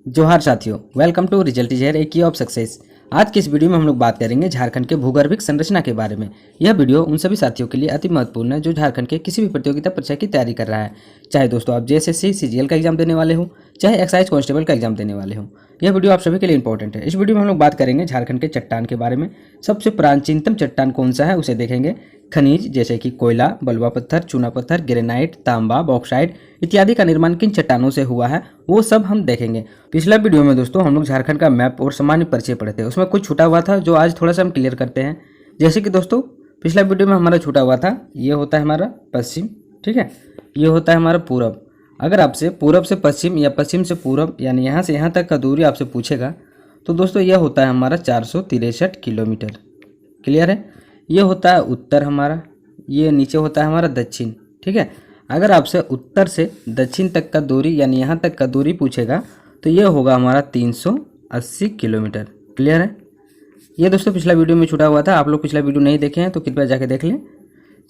जोहार साथियों, welcome to result is here, a key of success. आज की इस वीडियो में हम लोग बात करेंगे झारखंड के भूगर्भिक संरचना के बारे में। यह वीडियो उन सभी साथियों के लिए अति महत्वपूर्ण है जो झारखंड के किसी भी प्रतियोगिता परीक्षा की तैयारी कर रहा है, चाहे दोस्तों आप जेएसएससी सीजीएल का एग्जाम देने वाले हो, चाहे एक्साइज कांस्टेबल का एग्जाम देने वाले हो। यह वीडियो आप सभी के लिए इंपॉर्टेंट है। इस वीडियो में हम लोग बात करेंगे झारखंड के चट्टान के बारे में। सबसे प्राचीनतम चट्टान कौन सा है उसे देखेंगे। खनिज जैसे कि कोयला, बलुआ पत्थर, चूना पत्थर, ग्रेनाइट, तांबा, बॉक्साइट इत्यादि का निर्माण किन चट्टानों से हुआ है वो सब हम देखेंगे। पिछला वीडियो में दोस्तों हम लोग झारखंड का मैप और सामान्य परिचय पढ़े थे, उसमें कुछ छूटा हुआ था जो आज थोड़ा सा हम क्लियर करते हैं। जैसे कि दोस्तों पिछला वीडियो में हमारा छूटा हुआ था, ये होता है हमारा पश्चिम, ठीक है, ये होता है हमारा पूरब। अगर आपसे पूरब से पश्चिम या पश्चिम से पूरब यानी यहाँ से यहाँ तक का दूरी आपसे पूछेगा तो दोस्तों यह होता है हमारा 463 किलोमीटर। क्लियर है। ये होता है उत्तर हमारा, ये नीचे होता है हमारा दक्षिण, ठीक है। अगर आपसे उत्तर से दक्षिण तक का दूरी यानी यहाँ तक का दूरी पूछेगा तो ये होगा हमारा 380 किलोमीटर। क्लियर है। ये दोस्तों पिछला वीडियो में छूटा हुआ था, आप लोग पिछला वीडियो नहीं देखे हैं तो कृपया जाके देख लें।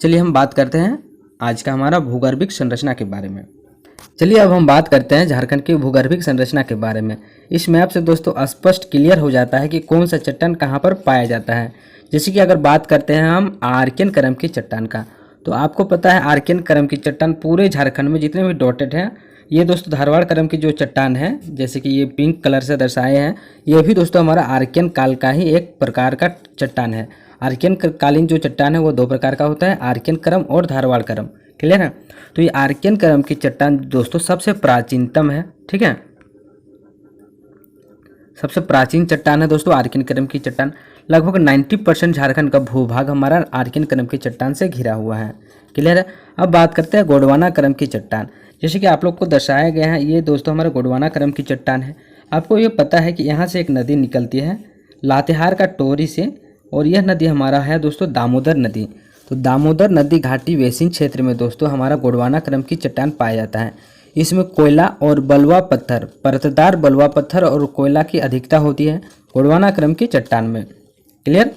चलिए हम बात करते हैं आज का हमारा भूगर्भिक संरचना के बारे में। चलिए अब हम बात करते हैं झारखंड की भूगर्भिक संरचना के बारे में। इस मैप से दोस्तों स्पष्ट क्लियर हो जाता है कि कौन सा चट्टान कहाँ पर पाया जाता है। जैसे कि अगर बात करते हैं हम आर्कियन क्रम की चट्टान का, तो आपको पता है आर्कियन क्रम की चट्टान पूरे झारखंड में जितने भी डॉटेड हैं, ये दोस्तों धारवाड़ क्रम की जो चट्टान है, जैसे कि ये पिंक कलर से दर्शाए हैं, ये भी दोस्तों हमारा आर्कियन काल का ही एक प्रकार का चट्टान है। आर्कियन कालीन जो चट्टान है वो दो प्रकार का होता है, आर्कियन क्रम और धारवाड़ क्रम। क्लियर है। तो ये आर्कियन क्रम की चट्टान दोस्तों सबसे प्राचीनतम है, ठीक है, सबसे प्राचीन चट्टान है दोस्तों आर्कियन क्रम की चट्टान। लगभग 90% झारखंड का भूभाग हमारा आर्कियन क्रम की चट्टान से घिरा हुआ है। क्लियर है। अब बात करते हैं गोंडवाना क्रम की चट्टान। जैसे कि आप लोग को दर्शाया गया है, ये दोस्तों हमारा गोंडवाना क्रम की चट्टान है। आपको ये पता है कि यहाँ से एक नदी निकलती है लातेहार का टोरी से, और यह नदी हमारा है दोस्तों दामोदर नदी। तो दामोदर नदी घाटी बेसिन क्षेत्र में दोस्तों हमारा गोंडवाना क्रम की चट्टान पाया जाता है। इसमें कोयला और बलुआ पत्थर, परतदार बलुआ पत्थर और कोयला की अधिकता होती है गोंडवाना क्रम की चट्टान में। क्लियर।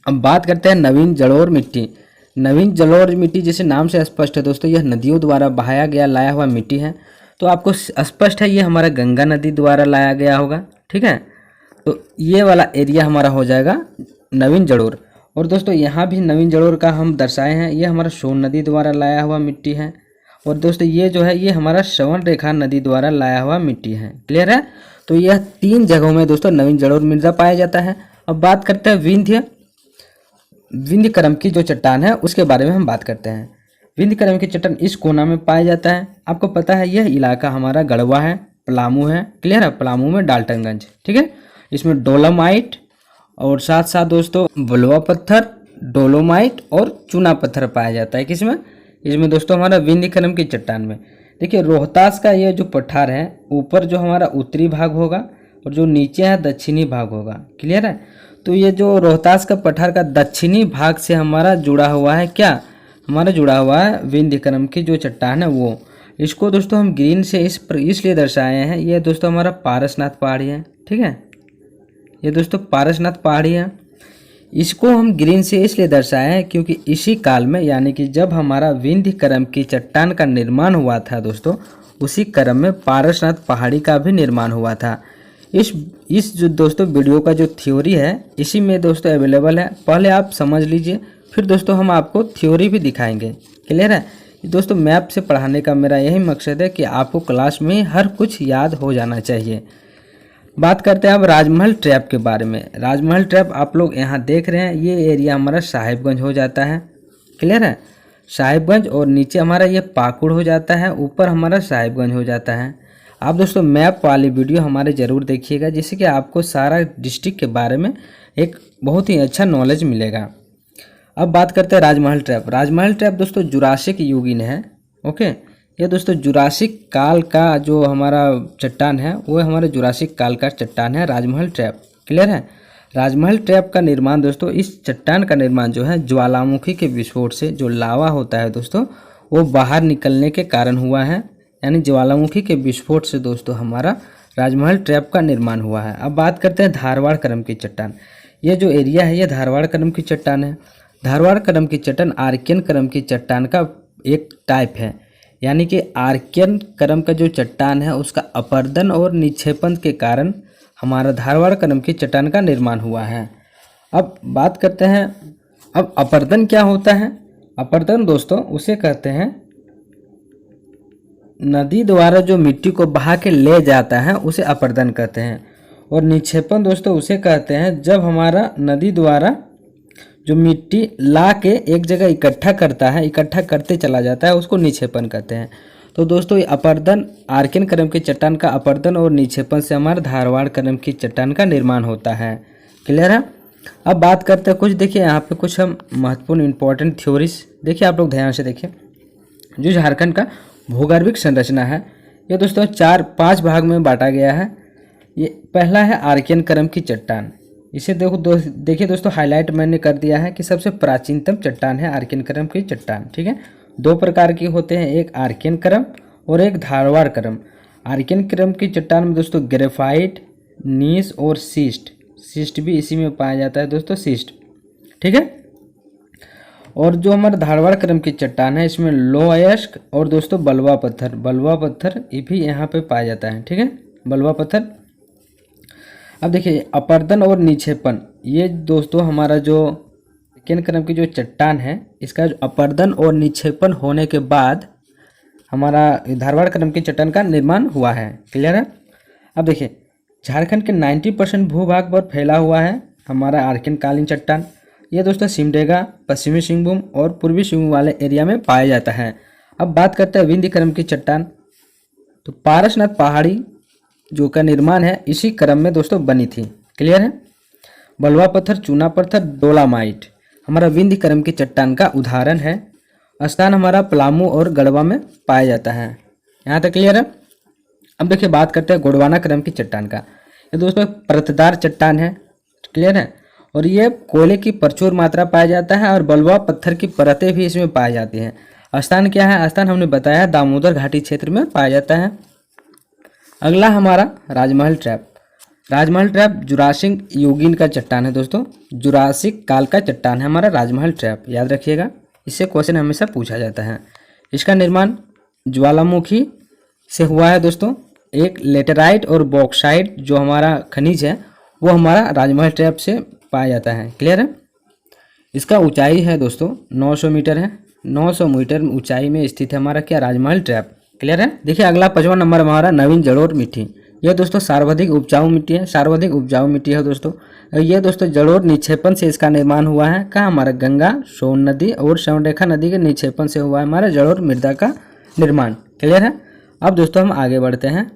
अब बात करते हैं नवीन जलोढ़ मिट्टी। नवीन जलोढ़ मिट्टी जैसे नाम से स्पष्ट है दोस्तों, यह नदियों द्वारा बहाया गया लाया हुआ मिट्टी है। तो आपको स्पष्ट है ये हमारा गंगा नदी द्वारा लाया गया होगा, ठीक है। तो ये वाला एरिया हमारा हो जाएगा नवीन जलोढ़। और दोस्तों यहाँ भी नवीन जलोढ़ का हम दर्शाए हैं, ये हमारा सोन नदी द्वारा लाया हुआ मिट्टी है। और दोस्तों ये जो है ये हमारा श्रवण रेखा नदी द्वारा लाया हुआ मिट्टी है। क्लियर है। तो यह 3 जगहों में दोस्तों नवीन जलोढ़ मृदा पाया जाता है। अब बात करते हैं विंध्य क्रम की जो चट्टान है उसके बारे में हम बात करते हैं। विंध्य क्रम की चट्टान इस कोना में पाया जाता है। आपको पता है यह इलाका हमारा गढ़वा है, पलामू है। क्लियर है। पलामू में डाल्टनगंज, ठीक है। इसमें डोलोमाइट और साथ साथ दोस्तों बलुआ पत्थर, डोलोमाइट और चूना पत्थर पाया जाता है। किसमें? इसमें दोस्तों हमारा विंध्य क्रम की चट्टान में। देखिए रोहतास का ये जो पठार है, ऊपर जो हमारा उत्तरी भाग होगा और जो नीचे है दक्षिणी भाग होगा। क्लियर है। तो ये जो रोहतास का पठार का दक्षिणी भाग से हमारा जुड़ा हुआ है, क्या हमारा जुड़ा हुआ है विंध्य क्रम की जो चट्टान है वो। इसको दोस्तों हम ग्रीन से इसलिए दर्शाए हैं, ये दोस्तों हमारा पारसनाथ पहाड़ी है, ठीक है। ये दोस्तों पारसनाथ पहाड़ी है। इसको हम ग्रीन से इसलिए दर्शाए हैं क्योंकि इसी काल में यानी कि जब हमारा विंध्य क्रम की चट्टान का निर्माण हुआ था दोस्तों, उसी क्रम में पारसनाथ पहाड़ी का भी निर्माण हुआ था। इस जो दोस्तों वीडियो का जो थ्योरी है इसी में दोस्तों अवेलेबल है, पहले आप समझ लीजिए, फिर दोस्तों हम आपको थ्योरी भी दिखाएंगे। क्लियर है। दोस्तों मैप से पढ़ाने का मेरा यही मकसद है कि आपको क्लास में हर कुछ याद हो जाना चाहिए। बात करते हैं अब राजमहल ट्रैप के बारे में। राजमहल ट्रैप आप लोग यहाँ देख रहे हैं, ये एरिया हमारा साहिबगंज हो जाता है। क्लियर है। साहिबगंज और नीचे हमारा ये पाकुड़ हो जाता है, ऊपर हमारा साहिबगंज हो जाता है। आप दोस्तों मैप वाली वीडियो हमारे ज़रूर देखिएगा, जिससे कि आपको सारा डिस्ट्रिक्ट के बारे में एक बहुत ही अच्छा नॉलेज मिलेगा। अब बात करते हैं राजमहल ट्रैप। राजमहल ट्रैप दोस्तों जुरासिक युगीन है। ओके। ये दोस्तों जुरासिक काल का जो हमारा चट्टान है वो हमारा जुरासिक काल का चट्टान है राजमहल ट्रैप। क्लियर है। राजमहल ट्रैप का निर्माण दोस्तों, इस चट्टान का निर्माण जो है ज्वालामुखी के विस्फोट से जो लावा होता है दोस्तों वो बाहर निकलने के कारण हुआ है, यानी ज्वालामुखी के विस्फोट से दोस्तों हमारा राजमहल ट्रैप का निर्माण हुआ है। अब बात करते हैं धारवाड़ क्रम की चट्टान। ये जो एरिया है ये धारवाड़ क्रम की चट्टान है। धारवाड़ क्रम की चट्टान आर्कियन क्रम की चट्टान का एक टाइप है। यानी कि आर्कियन क्रम का जो चट्टान है उसका अपरदन और निक्षेपण के कारण हमारा धारवाड़ क्रम की चट्टान का निर्माण हुआ है। अब बात करते हैं, अब अपरदन क्या होता है। अपरदन दोस्तों उसे कहते हैं नदी द्वारा जो मिट्टी को बहा के ले जाता है उसे अपरदन कहते हैं। और निक्षेपण दोस्तों उसे कहते हैं जब हमारा नदी द्वारा जो मिट्टी ला के एक जगह इकट्ठा करता है, इकट्ठा करते चला जाता है, उसको निक्षेपण कहते हैं। तो दोस्तों ये अपरदन आर्कियन क्रम की चट्टान का अपरदन और निक्षेपण से हमारे धारवाड़ क्रम की चट्टान का निर्माण होता है। क्लियर है। अब बात करते हैं कुछ, देखिए यहाँ पे कुछ हम महत्वपूर्ण इंपॉर्टेंट थ्योरीज देखिए, आप लोग ध्यान से देखिए। जो झारखंड का भूगर्भिक संरचना है ये दोस्तों 4-5 भाग में बांटा गया है। ये पहला है आर्कियन क्रम की चट्टान। इसे देखिए दोस्तों हाईलाइट मैंने कर दिया है कि सबसे प्राचीनतम चट्टान है आर्कियन क्रम की चट्टान। ठीक है, 2 प्रकार की होते हैं, एक आर्कियन क्रम और एक धारवाड़ क्रम। आर्कियन क्रम की चट्टान में दोस्तों ग्रेफाइट, नीस और सिस्ट भी इसी में पाया जाता है दोस्तों, सिस्ट। ठीक है। और जो हमारा धारवाड़ क्रम की चट्टान है इसमें लोअयस्क और दोस्तों बलुआ पत्थर ये भी यहाँ पे पाया जाता है। ठीक है, बलुआ पत्थर। अब देखिए अपरदन और निक्षेपण, ये दोस्तों हमारा जो आर्कियन क्रम की जो चट्टान है इसका जो अपरदन और निक्षेपण होने के बाद हमारा धारवाड़ क्रम की चट्टान का निर्माण हुआ है। क्लियर है। अब देखिए झारखंड के 90% भूभाग पर फैला हुआ है हमारा आर्कियन कालीन चट्टान। ये दोस्तों सिमडेगा, पश्चिमी सिंहभूम और पूर्वी सिंहभूम वाले एरिया में पाया जाता है। अब बात करते हैं विंध्य क्रम की चट्टान। तो पारसनाथ पहाड़ी जो का निर्माण है इसी क्रम में दोस्तों बनी थी। क्लियर है। बलुआ पत्थर, चूना पत्थर, डोलामाइट हमारा विंध्य क्रम की चट्टान का उदाहरण है। स्थान हमारा पलामू और गढ़वा में पाया जाता है। यहाँ तक क्लियर है। अब देखिए बात करते हैं गोंडवाना क्रम की चट्टान का। ये दोस्तों परतदार चट्टान है। क्लियर है। और ये कोयले की प्रचुर मात्रा पाया जाता है और बलुआ पत्थर की परतें भी इसमें पाई जाती हैं। स्थान क्या है, स्थान हमने बताया दामोदर घाटी क्षेत्र में पाया जाता है। अगला हमारा राजमहल ट्रैप जुरासिक युगीन का चट्टान है दोस्तों, जुरासिक काल का चट्टान है हमारा राजमहल ट्रैप, याद रखिएगा, इससे क्वेश्चन हमेशा पूछा जाता है। इसका निर्माण ज्वालामुखी से हुआ है दोस्तों। एक लेटेराइट और बॉक्साइट जो हमारा खनिज है वो हमारा राजमहल ट्रैप से पाया जाता है। क्लियर है। इसका ऊंचाई है दोस्तों 900 मीटर है। 900 मीटर ऊंचाई में स्थित है हमारा क्या, राजमहल ट्रैप। क्लियर है। देखिए अगला 55 नंबर हमारा नवीन जड़ोर मिट्टी। यह दोस्तों सर्वाधिक उपजाऊ मिट्टी है दोस्तों। ये दोस्तों जड़ोर निक्षेपण से इसका निर्माण हुआ है। कहाँ, हमारा गंगा, सोन नदी और स्वर्णरेखा नदी के निक्षेपण से हुआ है हमारा जड़ोर मृदा का निर्माण। क्लियर है। अब दोस्तों हम आगे बढ़ते हैं।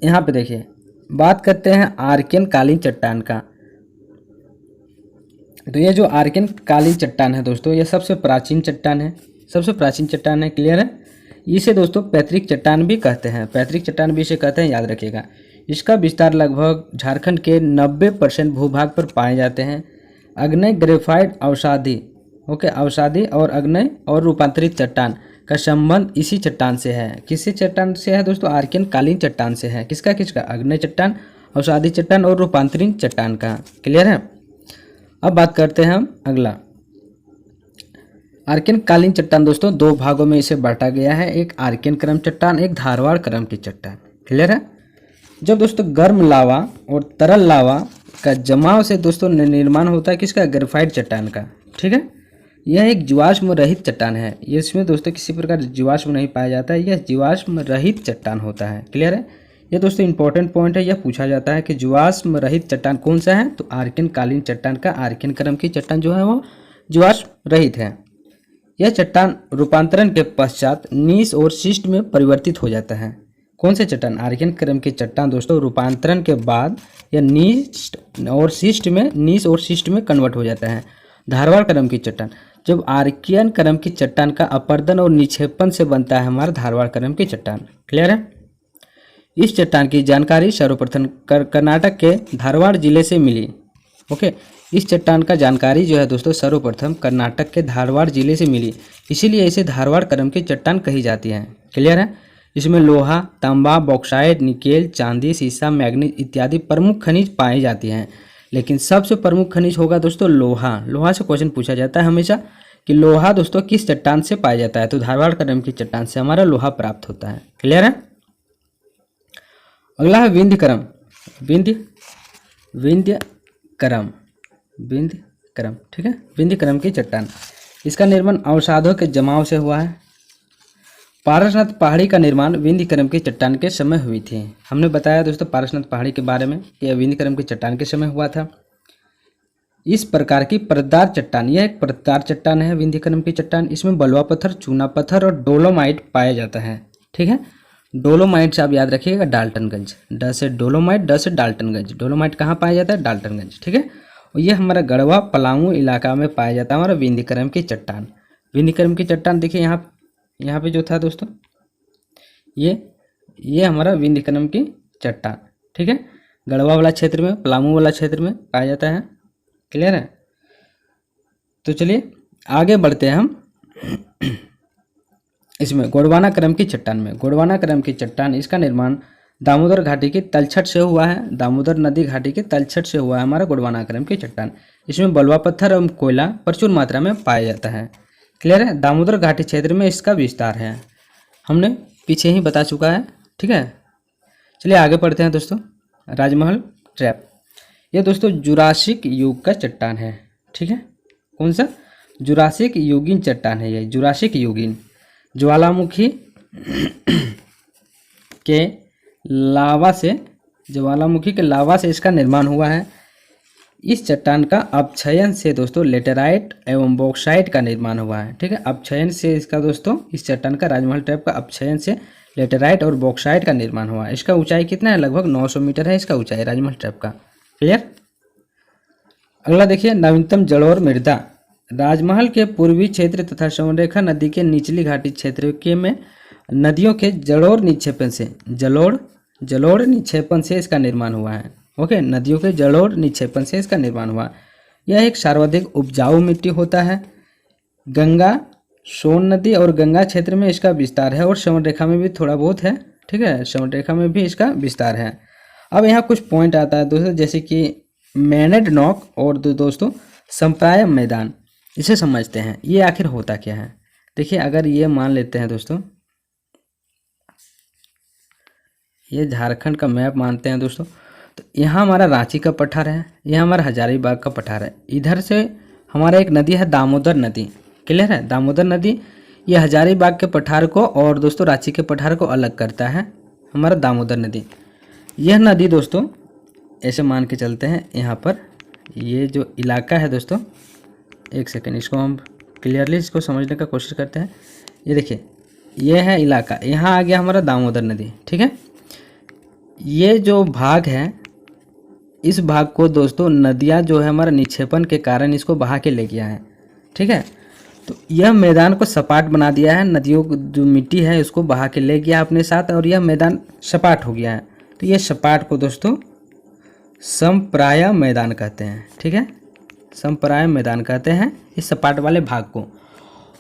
यहाँ पे देखिए बात करते हैं आर्कियन कालीन चट्टान का। तो ये जो आर्कियन कालीन चट्टान है दोस्तों ये सबसे प्राचीन चट्टान है। क्लियर है। इसे दोस्तों पैतृक चट्टान भी कहते हैं, याद रखिएगा। इसका विस्तार लगभग झारखंड के 90% भूभाग पर पाए जाते हैं। अग्नेय ग्रेफाइट अवसादी और अग्नेय और रूपांतरित चट्टान का संबंध इसी चट्टान से है। किसी चट्टान से है दोस्तों, आर्कियन कालीन चट्टान से है। किसका, अग्नेय चट्टान, अवसादी चट्टान और रूपांतरित चट्टान का। क्लियर है। अब बात करते हैं हम अगला आर्कियन कालीन चट्टान। दोस्तों 2 भागों में इसे बांटा गया है, एक आर्कियन क्रम चट्टान, एक धारवाड़ क्रम की चट्टान। क्लियर है। जब दोस्तों गर्म लावा और तरल लावा का जमाव से दोस्तों निर्माण होता है किसका, ग्रेफाइट चट्टान का। ठीक है। यह एक जीवाश्म रहित चट्टान है। इसमें दोस्तों किसी प्रकार जीवाश्म नहीं पाया जाता है, यह जीवाश्म रहित चट्टान होता है। क्लियर है। ये दोस्तों इंपॉर्टेंट पॉइंट है, यह पूछा जाता है कि जीवाश्म रहित चट्टान कौन सा है, तो आर्कियन कालीन चट्टान का आर्कियन क्रम की चट्टान जो है वो जीवाश्म रहित है। यह चट्टान रूपांतरण के पश्चात नीस और शिस्ट में परिवर्तित हो जाता है। कौन से चट्टान, आर्कियन क्रम की चट्टान दोस्तों रूपांतरण के बाद यह नीस और शिस्ट में कन्वर्ट हो जाता है। धारवाड़ क्रम की चट्टान, जब आर्कियन क्रम की चट्टान का अपरदन और निक्षेपण से बनता है हमारा धारवाड़ क्रम की चट्टान। क्लियर है। इस चट्टान की जानकारी सर्वप्रथम कर्नाटक के धारवाड़ जिले से मिली। ओके, इस चट्टान का जानकारी जो है दोस्तों सर्वप्रथम कर्नाटक के धारवाड़ जिले से मिली, इसीलिए इसे धारवाड़ क्रम की चट्टान कही जाती है। क्लियर है। इसमें लोहा, तांबा, बॉक्साइट, निकेल, चांदी, सीसा, मैग्नीज इत्यादि प्रमुख खनिज पाए जाते हैं। लेकिन सबसे प्रमुख खनिज होगा दोस्तों लोहा से क्वेश्चन पूछा जाता है हमेशा कि लोहा दोस्तों किस चट्टान से पाया जाता है, तो धारवाड़ क्रम की चट्टान से हमारा लोहा प्राप्त होता है। क्लियर है। अगला है विंध्य क्रम। विंध्य क्रम, ठीक है, विंध्य क्रम की चट्टान। इसका निर्माण अवसादों के जमाव से हुआ है। पारसनाथ पहाड़ी का निर्माण विंध्य क्रम की चट्टान के समय हुई थी। हमने बताया दोस्तों पारसनाथ पहाड़ी के बारे में कि यह विंध्य क्रम की चट्टान के समय हुआ था। इस प्रकार की परतदार चट्टान, यह एक परतदार चट्टान है विंध्य क्रम की चट्टान। इसमें बलुआ पत्थर, चूना पत्थर और डोलोमाइट पाया जाता है। ठीक है, डोलोमाइट से आप याद रखिएगा डाल्टनगंज, ड से डोलोमाइट, ड से डाल्टनगंज। डोलोमाइट कहाँ पाया जाता है? डाल्टनगंज। ठीक है, और ये हमारा गढ़वा पलामू इलाका में पाया जाता है हमारा विंध्य क्रम की चट्टान। विंध्य क्रम की चट्टान देखिए यहाँ पे जो था दोस्तों, ये हमारा विंध्य क्रम की चट्टान। ठीक है, गढ़वा वाला क्षेत्र में, पलामू वाला क्षेत्र में पाया जाता है। क्लियर है। तो चलिए आगे बढ़ते हैं हम इसमें गोंडवाना क्रम की चट्टान में। गोंडवाना क्रम की चट्टान, इसका निर्माण दामोदर घाटी की तलछट से हुआ है। दामोदर नदी घाटी के तलछट से हुआ है हमारा गोंडवाना क्रम की चट्टान। इसमें बलुआ पत्थर एवं कोयला प्रचुर मात्रा में पाया जाता है। क्लियर है। दामोदर घाटी क्षेत्र में इसका विस्तार है, हमने पीछे ही बता चुका है। ठीक है, चलिए आगे पढ़ते हैं दोस्तों। राजमहल ट्रैप, ये दोस्तों जुरासिक युग का चट्टान है। ठीक है, कौन सा? जुरासिक युगीन चट्टान है ये, जुरासिक युगीन। ज्वालामुखी के लावा से इसका निर्माण हुआ है। इस चट्टान का अपक्षयन से दोस्तों लेटेराइट एवं बॉक्साइट का निर्माण हुआ है। ठीक है, अपक्षयन से इसका दोस्तों, इस चट्टान का, राजमहल ट्रैप का अपक्षयन से लेटेराइट और बॉक्साइट का निर्माण हुआ है। इसका ऊंचाई कितना है? लगभग 900 मीटर है इसका ऊंचाई राजमहल ट्रैप का। क्लियर। अगला देखिए, नवीनतम जलोढ़ मृदा। राजमहल के पूर्वी क्षेत्र तथा स्वर्णरेखा नदी के निचली घाटी क्षेत्र के में नदियों के जलोढ़ निक्षेपण से इसका निर्माण हुआ है। ओके, नदियों के जलोढ़ निक्षेपण से इसका निर्माण हुआ। यह एक सर्वाधिक उपजाऊ मिट्टी होता है। गंगा, सोन नदी और गंगा क्षेत्र में इसका विस्तार है और स्वर्णरेखा में भी थोड़ा बहुत है। ठीक है, स्वर्णरेखा में भी इसका विस्तार है। अब यहाँ कुछ पॉइंट आता है दोस्तों, जैसे कि मैनेड नॉक और दोस्तों संप्राय मैदान, इसे समझते हैं। ये आखिर होता क्या है? देखिए, अगर ये मान लेते हैं दोस्तों, ये झारखंड का मैप मानते हैं दोस्तों, तो यहाँ हमारा रांची का पठार है, यहाँ हमारा हजारीबाग का पठार है। इधर से हमारा एक नदी है दामोदर नदी। क्लियर है, दामोदर नदी ये हजारीबाग के पठार को और दोस्तों रांची के पठार को अलग करता है हमारा दामोदर नदी। यह नदी दोस्तों ऐसे मान के चलते हैं, यहाँ पर ये जो इलाका है दोस्तों, एक सेकेंड, इसको हम क्लियरली इसको समझने का कोशिश करते हैं। ये देखिए, ये है इलाका, यहाँ आ गया हमारा दामोदर नदी। ठीक है, ये जो भाग है, इस भाग को दोस्तों नदियाँ जो है हमारा निक्षेपण के कारण इसको बहा के ले गया है। ठीक है, तो यह मैदान को सपाट बना दिया है। नदियों को जो मिट्टी है उसको बहा के ले गया अपने साथ और यह मैदान सपाट हो गया है। तो ये सपाट को दोस्तों समप्राय मैदान कहते हैं। ठीक है, समप्राय मैदान कहते हैं इस सपाट वाले भाग को।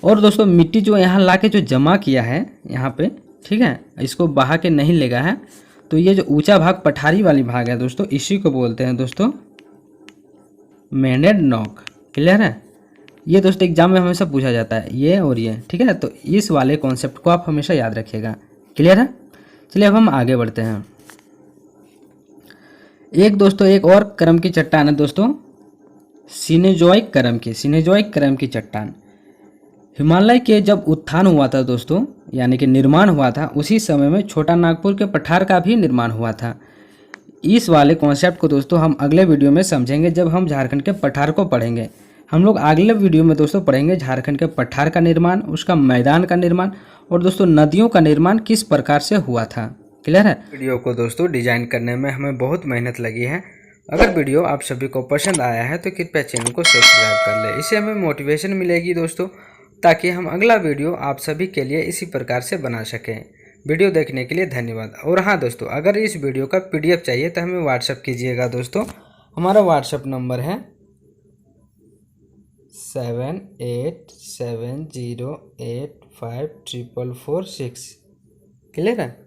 और दोस्तों मिट्टी जो यहाँ ला के जो जमा किया है यहाँ पे, ठीक है, इसको बहा के नहीं लेगा है, तो ये जो ऊंचा भाग पठारी वाली भाग है दोस्तों, इसी को बोलते हैं दोस्तों मैनेड नॉक। क्लियर है, ये दोस्तों एग्जाम में हमेशा पूछा जाता है, ये और ये। ठीक है, तो इस वाले कॉन्सेप्ट को आप हमेशा याद रखिएगा। क्लियर है, चलिए अब हम आगे बढ़ते हैं। एक और क्रम की चट्टान है दोस्तों, सिनेजोइक क्रम की चट्टान। हिमालय के जब उत्थान हुआ था दोस्तों, यानी कि निर्माण हुआ था, उसी समय में छोटा नागपुर के पठार का भी निर्माण हुआ था। इस वाले कॉन्सेप्ट को दोस्तों हम अगले वीडियो में समझेंगे, जब हम झारखंड के पठार को पढ़ेंगे। हम लोग अगले वीडियो में दोस्तों पढ़ेंगे झारखंड के पठार का निर्माण, उसका मैदान का निर्माण और दोस्तों नदियों का निर्माण किस प्रकार से हुआ था। क्लियर है। वीडियो को दोस्तों डिजाइन करने में हमें बहुत मेहनत लगी है। अगर वीडियो आप सभी को पसंद आया है तो कृपया चैनल को सब्सक्राइब कर ले, इससे हमें मोटिवेशन मिलेगी दोस्तों, ताकि हम अगला वीडियो आप सभी के लिए इसी प्रकार से बना सकें। वीडियो देखने के लिए धन्यवाद। और हाँ दोस्तों, अगर इस वीडियो का PDF चाहिए तो हमें व्हाट्सअप कीजिएगा दोस्तों। हमारा व्हाट्सअप नंबर है 7870854446। क्लियर है।